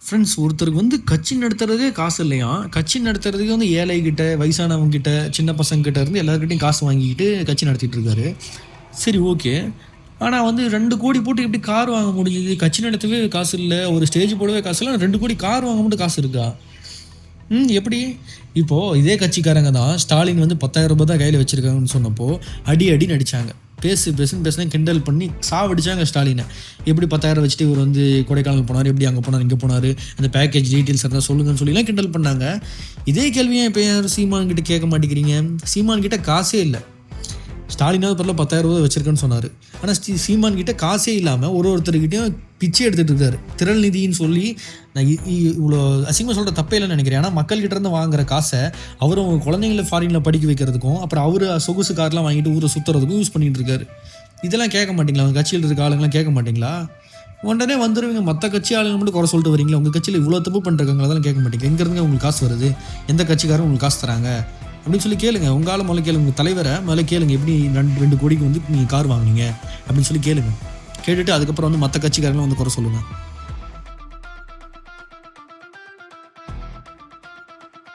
Friends, ஒருத்தருக்கு வந்து கட்சி நடத்துறதே காசு இல்லையாம். கட்சி நடத்துறதுக்கு வந்து ஏழைகிட்ட, வயசானவங்ககிட்ட, சின்ன பசங்ககிட்ட இருந்து எல்லார்கிட்டயும் காசு வாங்கிக்கிட்டு கட்சி நடத்திட்டு இருக்காரு. சரி, ஓகே. ஆனா வந்து 2 கோடி போட்டு எப்படி கார் வாங்க முடியுது? கட்சி நடத்தவே காசு இல்ல. ஒரு ஸ்டேஜ் போடவே காசு இல்ல. 2 கோடி கார் வாங்க மட்டும் காசு இருக்கா? எப்படி? இப்போ இதே கட்சிக்காரங்க தான் ஸ்டாலின் வந்து 10,000 தான் கையில் வச்சிருக்காங்கன்னு சொன்னப்போ அடி அடின்னு அடிச்சாங்க. பேசுன்னு பேசுனா கிண்டல் பண்ணி சாவடிச்சாங்க ஸ்டாலினை. எப்படி 10,000 வச்சுட்டு இவர் வந்து கொடைக்கானல் போனார், எப்படி அங்கே போனார், இங்கே போனார், அந்த பேக்கேஜ் டீட்டெயில்ஸ் இருந்தால் சொல்லுங்கன்னு சொல்லிலாம் கிண்டல் பண்ணாங்க. இதே கேள்வியை இப்போ யார் சீமான் கிட்ட கேட்க மாட்டேங்கிறீங்க? சீமான் கிட்ட காசே இல்லை. ஸ்டாலினாவது பரவாயில்ல 10,000 வச்சிருக்கேன்னு சொன்னார். ஆனால் சீமான் கிட்ட காசே இல்லாமல் ஒருத்தர்கிட்டையும் பிச்சை எடுத்துகிட்டு இருக்காரு. திரள் நிதின்னு சொல்லி நான் இவ்வளோ அசிங்கமாக சொல்கிற தப்பே இல்லைன்னு நினைக்கிறேன். ஆனால் மக்கள்கிட்ட இருந்து வாங்குற காசை அவரும் குழந்தைங்கள ஃபாரினில் படிக்க வைக்கிறதுக்கும் அப்புறம் அவர் சொகுசு கார்லாம் வாங்கிட்டு ஊரை சுற்றுறதுக்கும் யூஸ் பண்ணிகிட்டு இருக்காரு. இதெல்லாம் கேட்க மாட்டிங்களா? அவங்க கட்சியில் இருக்க ஆளுங்களாம் கேட்க மாட்டிங்களா? உடனே வந்துடுவீங்க, மற்ற கட்சி ஆளுங்க மட்டும் குறை சொல்லிட்டு வரீங்களா? உங்கள் கட்சியில் இவ்வளோ தப்பு பண்ணுறாங்க, அதெல்லாம் கேட்க மாட்டீங்க. எங்கேருந்து உங்களுக்கு காசு வருது? எந்த கட்சிக்காரரும் உங்களுக்கு காசு தராங்க அப்படின்னு சொல்லி கேளுங்க. உங்களால் முதல்ல கேளுங்க, உங்கள் தலைவரை முதல்ல கேளுங்க, எப்படி 2 கோடிக்கு வந்து நீங்கள் கார் வாங்கினீங்க அப்படின்னு சொல்லி கேளுங்க. கேட்டுட்டு அதுக்கப்புறம் வந்து மற்ற கட்சிக்காரங்களும் வந்து குறை சொல்லுங்கள்.